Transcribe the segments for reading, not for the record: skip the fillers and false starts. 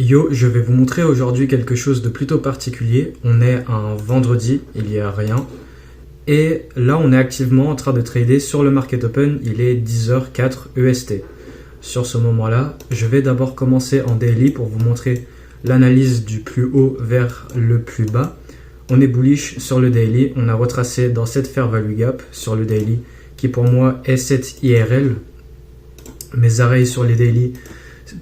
Yo, je vais vous montrer aujourd'hui quelque chose de plutôt particulier. On est un vendredi, il n'y a rien. Et là, on est activement en train de trader sur le Market Open. Il est 10h04 EST. Sur ce moment-là, je vais d'abord commencer en daily pour vous montrer l'analyse du plus haut vers le plus bas. On est bullish sur le daily. On a retracé dans cette fair value gap sur le daily qui pour moi est cette IRL. Mes arrêts sur les daily.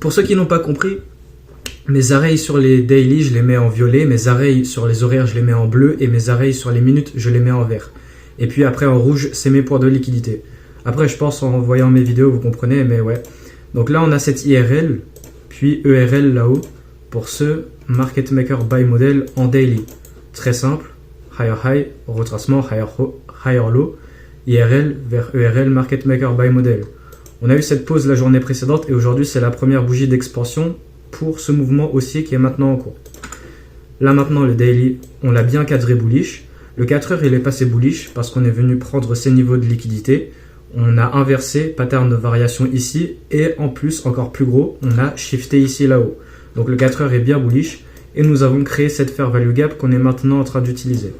Pour ceux qui n'ont pas compris, mes arrêts sur les daily, je les mets en violet. Mes arrêts sur les horaires, je les mets en bleu. Et mes arrêts sur les minutes, je les mets en vert. Et puis après en rouge, c'est mes points de liquidité. Après, je pense en voyant mes vidéos, vous comprenez, mais ouais. Donc là, on a cette IRL, puis ERL là-haut, pour ce Market Maker Buy Model en daily. Très simple, higher high, retracement, higher low, IRL vers ERL, Market Maker Buy Model. On a eu cette pause la journée précédente et aujourd'hui, c'est la première bougie d'expansion pour ce mouvement haussier qui est maintenant en cours. Là maintenant, le daily, on l'a bien cadré bullish. Le 4 heures, il est passé bullish parce qu'on est venu prendre ces niveaux de liquidité. On a inversé pattern de variation ici et en plus, encore plus gros, on a shifté ici là-haut. Donc le 4 heures est bien bullish et nous avons créé cette fair value gap qu'on est maintenant en train d'utiliser.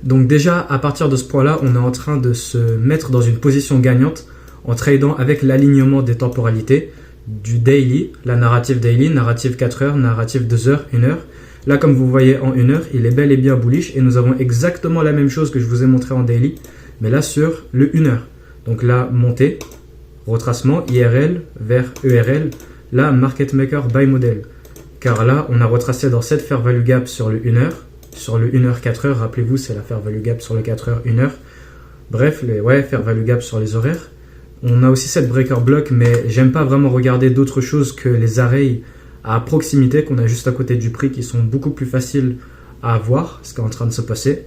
Donc déjà, à partir de ce point-là, on est en train de se mettre dans une position gagnante en tradant avec l'alignement des temporalités du daily, la narrative daily, narrative 4 heures, narrative 2 heures, 1 heure. Là, comme vous voyez en 1 heure, il est bel et bien bullish et nous avons exactement la même chose que je vous ai montré en daily, mais là sur le 1 heure. Donc là, montée, retracement, IRL vers ERL, là, Market Maker Buy Model. Car là, on a retracé dans cette fair value gap sur le 1 heure, sur le 1 heure 4 heures, rappelez-vous, c'est la fair value gap sur le 4 heures, 1 heure. Bref, fair value gap sur les horaires. On a aussi cette breaker block, mais j'aime pas vraiment regarder d'autres choses que les arrêts à proximité qu'on a juste à côté du prix qui sont beaucoup plus faciles à voir, ce qui est en train de se passer.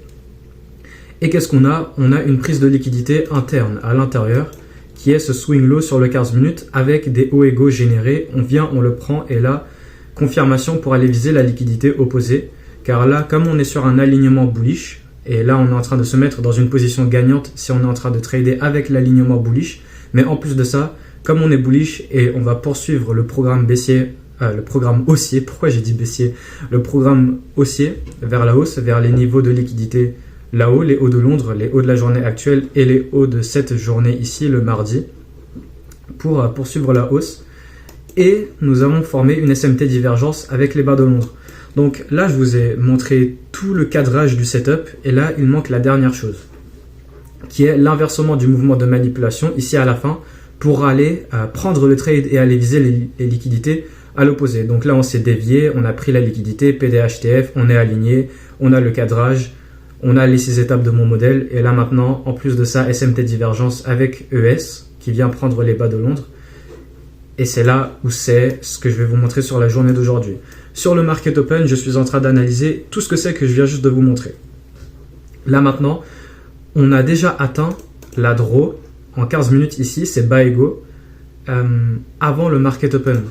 Et qu'est-ce qu'on a? On a une prise de liquidité interne à l'intérieur qui est ce swing low sur le 15 minutes avec des hauts égaux générés. On vient, on le prend et là, confirmation pour aller viser la liquidité opposée. Car là, comme on est sur un alignement bullish, et là on est en train de se mettre dans une position gagnante si on est en train de trader avec l'alignement bullish. Mais en plus de ça, comme on est bullish et on va poursuivre le programme baissier, le programme haussier, pourquoi j'ai dit baissier? Le programme haussier vers la hausse, vers les niveaux de liquidité là-haut, les hauts de Londres, les hauts de la journée actuelle et les hauts de cette journée ici, le mardi, pour poursuivre la hausse. Et nous avons formé une SMT divergence avec les bas de Londres. Donc là, je vous ai montré tout le cadrage du setup et là, il manque la dernière chose, qui est l'inversement du mouvement de manipulation ici à la fin pour aller prendre le trade et aller viser les liquidités à l'opposé. Donc là, on s'est dévié, on a pris la liquidité, PDHTF, on est aligné, on a le cadrage, on a les 6 étapes de mon modèle. Et là maintenant, en plus de ça, SMT divergence avec ES qui vient prendre les bas de Londres. Et c'est là où c'est ce que je vais vous montrer sur la journée d'aujourd'hui. Sur le Market Open, je suis en train d'analyser tout ce que c'est que je viens juste de vous montrer. Là maintenant, on a déjà atteint la draw en 15 minutes ici, c'est bas égaux, avant le Market Open.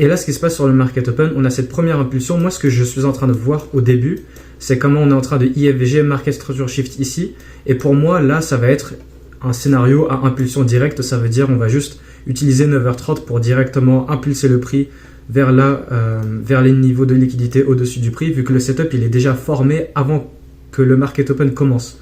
Et là, ce qui se passe sur le Market Open, on a cette première impulsion. Moi, ce que je suis en train de voir au début, c'est comment on est en train de IFVG, Market Structure Shift ici. Et pour moi, là, ça va être un scénario à impulsion directe. Ça veut dire on va juste utiliser 9h30 pour directement impulser le prix vers les niveaux de liquidité au-dessus du prix, vu que le setup, il est déjà formé avant que le Market Open commence.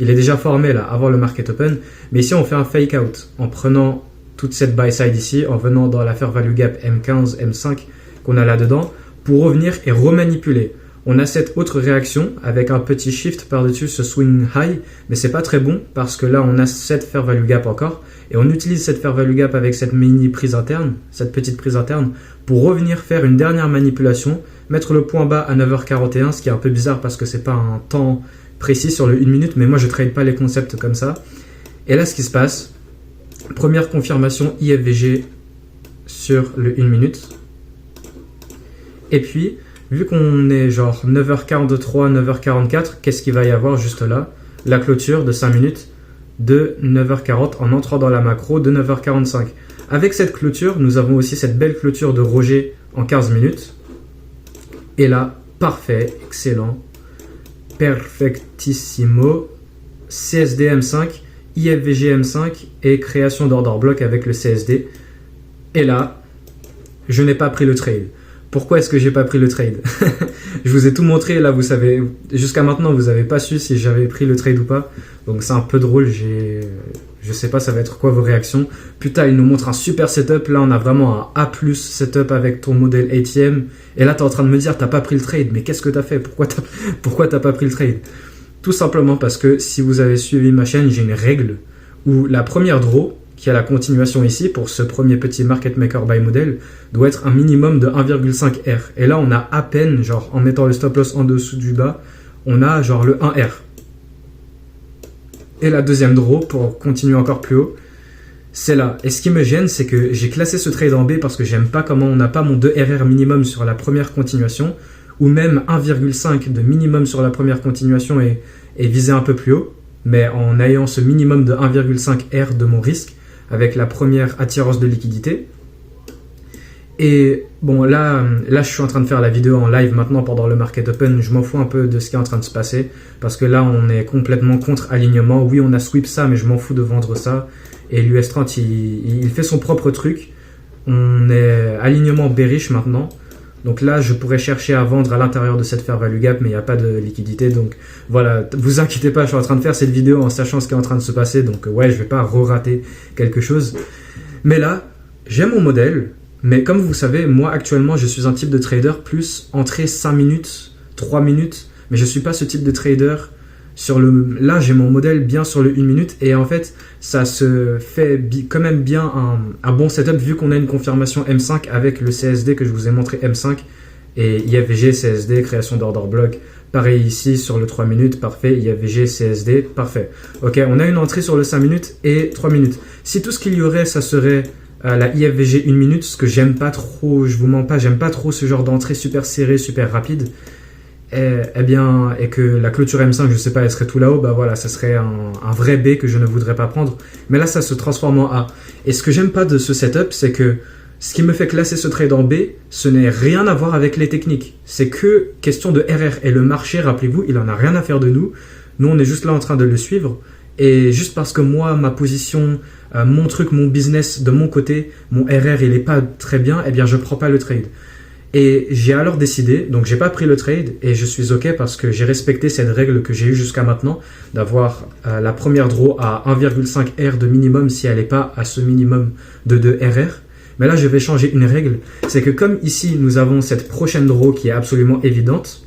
Il est déjà formé là, avant le Market Open. Mais ici, on fait un fake out en prenant toute cette buy side ici, en venant dans la fair value gap M15, M5 qu'on a là-dedans, pour revenir et remanipuler. On a cette autre réaction avec un petit shift par-dessus ce swing high, mais c'est pas très bon parce que là, on a cette fair value gap encore et on utilise cette fair value gap avec cette mini prise interne, cette petite prise interne, pour revenir faire une dernière manipulation, mettre le point bas à 9h41, ce qui est un peu bizarre parce que c'est pas un temps précis sur le 1 minute, mais moi je trade pas les concepts comme ça. Et là, ce qui se passe, première confirmation IFVG sur le 1 minute. Et puis, vu qu'on est genre 9h43, 9h44, qu'est-ce qu'il va y avoir juste là? La clôture de 5 minutes de 9h40 en entrant dans la macro de 9h45. Avec cette clôture, nous avons aussi cette belle clôture de Roger en 15 minutes. Et là, parfait, excellent, perfectissimo, CSD M5, IFVG M5 et création d'order block avec le CSD. Et là, je n'ai pas pris le trade. Pourquoi est-ce que j'ai pas pris le trade? Je vous ai tout montré, là vous savez, jusqu'à maintenant vous avez pas su si j'avais pris le trade ou pas. Donc c'est un peu drôle, je sais pas ça va être quoi vos réactions. Putain, il nous montre un super setup, là on a vraiment un A+ setup avec ton modèle ATM. Et là t'es en train de me dire t'as pas pris le trade, mais qu'est-ce que t'as fait? Pourquoi t'as pas pris le trade? Tout simplement parce que si vous avez suivi ma chaîne, j'ai une règle où la première draw, qui a la continuation ici, pour ce premier petit market maker buy model, doit être un minimum de 1,5 R. Et là, on a à peine, genre en mettant le stop loss en dessous du bas, on a genre le 1 R. Et la deuxième draw, pour continuer encore plus haut, c'est là. Et ce qui me gêne, c'est que j'ai classé ce trade en B parce que j'aime pas comment on n'a pas mon 2 RR minimum sur la première continuation, ou même 1,5 de minimum sur la première continuation et visé un peu plus haut, mais en ayant ce minimum de 1,5 R de mon risque, avec la première attirance de liquidité. Et bon, là, je suis en train de faire la vidéo en live maintenant pendant le market open. Je m'en fous un peu de ce qui est en train de se passer parce que là, on est complètement contre alignement. Oui, on a sweep ça, mais je m'en fous de vendre ça. Et l'US 30, il fait son propre truc. On est alignement bearish maintenant. Donc là, je pourrais chercher à vendre à l'intérieur de cette fair value gap, mais il n'y a pas de liquidité. Donc voilà, vous inquiétez pas, je suis en train de faire cette vidéo en sachant ce qui est en train de se passer. Donc ouais, je vais pas rater quelque chose. Mais là, j'ai mon modèle. Mais comme vous savez, moi actuellement, je suis un type de trader plus entrée 5 minutes, 3 minutes. Mais je ne suis pas ce type de trader sur le... Là, j'ai mon modèle bien sur le 1 minute. Et en fait, ça se fait quand même bien un bon setup vu qu'on a une confirmation M5 avec le CSD que je vous ai montré M5. Et IFVG, CSD, création d'order block. Pareil ici sur le 3 minutes, parfait. IFVG, CSD, parfait. Ok, on a une entrée sur le 5 minutes et 3 minutes. Si tout ce qu'il y aurait, ça serait... la IFVG 1 minute, ce que j'aime pas trop, je vous mens pas, j'aime pas trop ce genre d'entrée super serrée, super rapide. Et bien, et que la clôture M5, je sais pas, elle serait tout là-haut, bah voilà, ça serait un vrai B que je ne voudrais pas prendre. Mais là, ça se transforme en A. Et ce que j'aime pas de ce setup, c'est que ce qui me fait classer ce trade en B, ce n'est rien à voir avec les techniques. C'est que question de RR. Et le marché, rappelez-vous, il en a rien à faire de nous. Nous, on est juste là en train de le suivre. Et juste parce que moi, ma position, mon truc, mon business de mon côté, mon RR, il est pas très bien, eh bien, je prends pas le trade. Et j'ai alors décidé, donc j'ai pas pris le trade et je suis ok parce que j'ai respecté cette règle que j'ai eue jusqu'à maintenant d'avoir la première draw à 1,5 R de minimum si elle n'est pas à ce minimum de 2 RR. Mais là, je vais changer une règle. C'est que comme ici, nous avons cette prochaine draw qui est absolument évidente,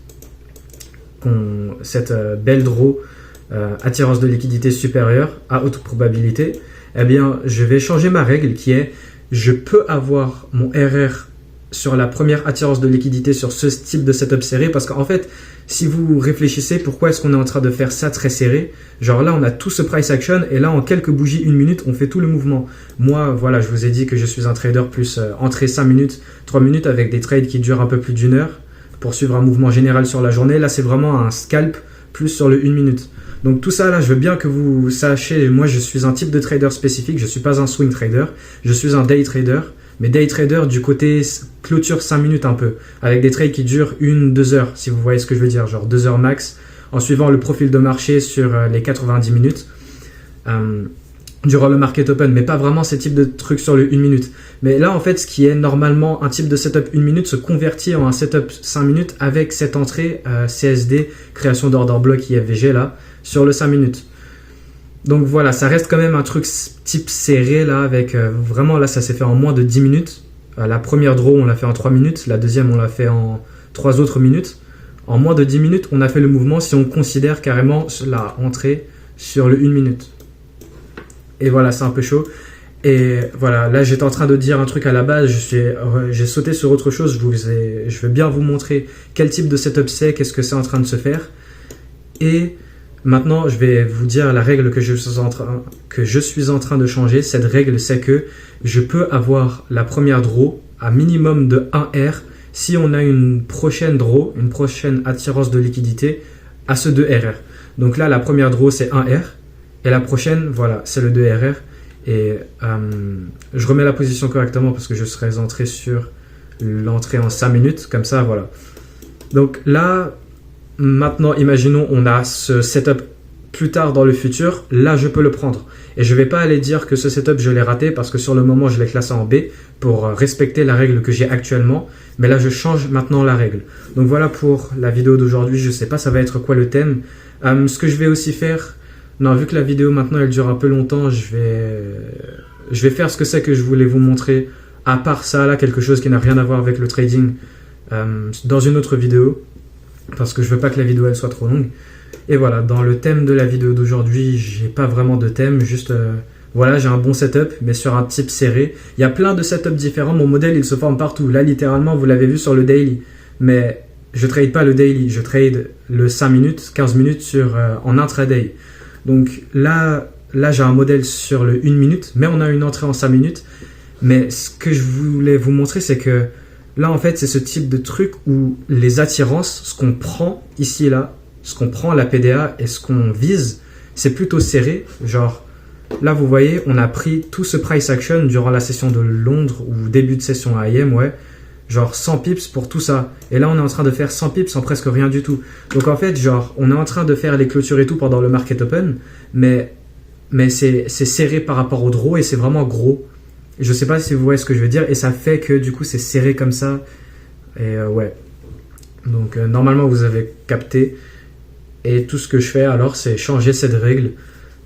cette belle draw attirance de liquidité supérieure à haute probabilité, eh bien, je vais changer ma règle qui est je peux avoir mon RR sur la première attirance de liquidité sur ce type de setup serré parce qu'en fait, si vous réfléchissez, pourquoi est-ce qu'on est en train de faire ça très serré? Genre là, on a tout ce price action et là, en quelques bougies, 1 minute, on fait tout le mouvement. Moi, voilà, je vous ai dit que je suis un trader plus entrée 5 minutes, 3 minutes avec des trades qui durent un peu plus d'1 heure pour suivre un mouvement général sur la journée. Là, c'est vraiment un scalp plus sur le 1 minute. Donc tout ça là, je veux bien que vous sachiez, moi je suis un type de trader spécifique, je ne suis pas un swing trader, je suis un day trader, mais day trader du côté clôture 5 minutes un peu, avec des trades qui durent 1-2 heures, si vous voyez ce que je veux dire, genre 2 heures max, en suivant le profil de marché sur les 90 minutes, durant le market open, mais pas vraiment ces types de trucs sur le 1 minute. Mais là en fait, ce qui est normalement un type de setup 1 minute se convertit en un setup 5 minutes avec cette entrée CSD, création d'order block IFVG là, sur le 5 minutes. Donc voilà, ça reste quand même un truc type serré là, avec vraiment là ça s'est fait en moins de 10 minutes. La première draw on l'a fait en 3 minutes, la deuxième on l'a fait en 3 autres minutes. En moins de 10 minutes on a fait le mouvement si on considère carrément la entrée sur le 1 minute. Et voilà, c'est un peu chaud. Et voilà, là j'étais en train de dire un truc à la base, j'ai sauté sur autre chose, je vais bien vous montrer quel type de setup c'est, qu'est-ce que c'est en train de se faire. Et maintenant, je vais vous dire la règle que je suis en train de changer. Cette règle, c'est que je peux avoir la première draw à minimum de 1 R si on a une prochaine draw, une prochaine attirance de liquidité à ce 2 RR. Donc là, la première draw, c'est 1 R. Et la prochaine, voilà, c'est le 2 RR. Et je remets la position correctement parce que je serais entré sur l'entrée en 5 minutes. Comme ça, voilà. Donc là... Maintenant, imaginons on a ce setup plus tard dans le futur, là je peux le prendre. Et je vais pas aller dire que ce setup je l'ai raté parce que sur le moment je l'ai classé en B pour respecter la règle que j'ai actuellement. Mais là je change maintenant la règle. Donc voilà pour la vidéo d'aujourd'hui. Je sais pas ça va être quoi le thème. Ce que je vais aussi faire, non, vu que la vidéo maintenant elle dure un peu longtemps, je vais faire ce que c'est que je voulais vous montrer. À part ça là, quelque chose qui n'a rien à voir avec le trading dans une autre vidéo. Parce que je veux pas que la vidéo elle soit trop longue. Et voilà, dans le thème de la vidéo d'aujourd'hui, j'ai pas vraiment de thème, juste voilà, j'ai un bon setup, mais sur un type serré. Il y a plein de setups différents, mon modèle il se forme partout. Là, littéralement, vous l'avez vu sur le daily, mais je trade pas le daily, je trade le 5 minutes, 15 minutes en intraday. Donc là j'ai un modèle sur le 1 minute, mais on a une entrée en 5 minutes. Mais ce que je voulais vous montrer, c'est que là, en fait, c'est ce type de truc où les attirances, ce qu'on prend ici et là, ce qu'on prend la PDA et ce qu'on vise, c'est plutôt serré. Genre, là, vous voyez, on a pris tout ce price action durant la session de Londres ou début de session AM, ouais. Genre 100 pips pour tout ça. Et là, on est en train de faire 100 pips sans presque rien du tout. Donc, en fait, genre, on est en train de faire les clôtures et tout pendant le market open, mais c'est serré par rapport au draw et c'est vraiment gros. Je sais pas si vous voyez ce que je veux dire. Et ça fait que, du coup, c'est serré comme ça. Et ouais. Donc, normalement, vous avez capté. Et tout ce que je fais alors, c'est changer cette règle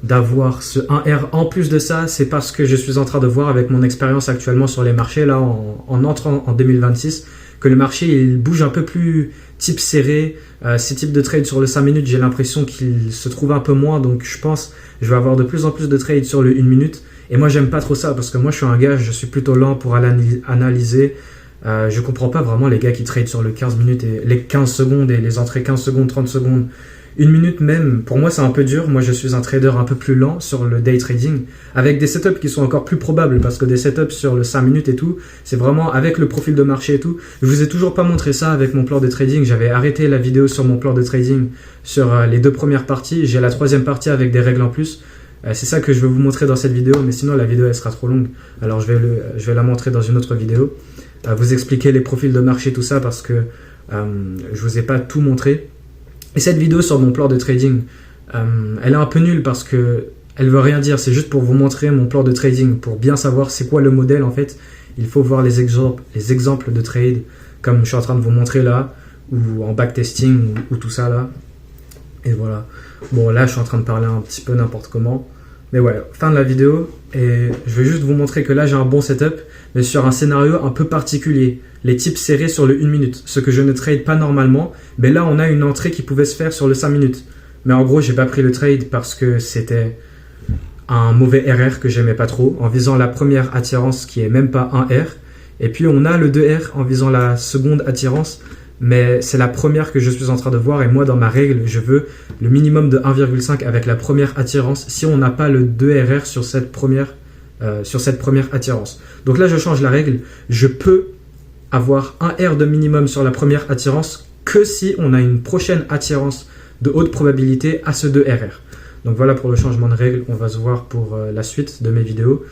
d'avoir ce 1R. En plus de ça, c'est parce que je suis en train de voir avec mon expérience actuellement sur les marchés, là, en entrant en 2026, que le marché, il bouge un peu plus type serré. Ces types de trades sur le 5 minutes, j'ai l'impression qu'il se trouve un peu moins. Donc, je pense je vais avoir de plus en plus de trades sur le 1 minute. Et moi, j'aime pas trop ça parce que moi, je suis un gars, je suis plutôt lent pour analyser. Je comprends pas vraiment les gars qui tradent sur le 15 minutes et les 15 secondes et les entrées 15 secondes, 30 secondes. 1 minute même, pour moi c'est un peu dur. Moi je suis un trader un peu plus lent sur le day trading avec des setups qui sont encore plus probables parce que des setups sur le 5 minutes et tout, c'est vraiment avec le profil de marché et tout. Je vous ai toujours pas montré ça avec mon plan de trading. J'avais arrêté la vidéo sur mon plan de trading sur les 2 premières parties. J'ai la 3e partie avec des règles en plus. C'est ça que je vais vous montrer dans cette vidéo, mais sinon la vidéo elle sera trop longue. Alors je vais la montrer dans une autre vidéo. Vous expliquer les profils de marché, tout ça parce que je vous ai pas tout montré. Et cette vidéo sur mon plan de trading, elle est un peu nulle parce que elle veut rien dire. C'est juste pour vous montrer mon plan de trading, pour bien savoir c'est quoi le modèle en fait. Il faut voir les exemples de trade comme je suis en train de vous montrer là, ou en backtesting ou tout ça là. Et voilà. Bon là je suis en train de parler un petit peu n'importe comment. Mais ouais, fin de la vidéo. Et je vais juste vous montrer que là j'ai un bon setup, mais sur un scénario un peu particulier. Les types serrés sur le 1 minute, ce que je ne trade pas normalement. Mais là on a une entrée qui pouvait se faire sur le 5 minutes. Mais en gros j'ai pas pris le trade parce que c'était un mauvais RR que j'aimais pas trop, en visant la première attirance qui est même pas un R. Et puis on a le 2R en visant la seconde attirance. Mais c'est la première que je suis en train de voir et moi dans ma règle je veux le minimum de 1,5 avec la première attirance si on n'a pas le 2RR sur cette première attirance. Donc là je change la règle, je peux avoir un R de minimum sur la première attirance que si on a une prochaine attirance de haute probabilité à ce 2RR. Donc voilà pour le changement de règle, on va se voir pour la suite de mes vidéos.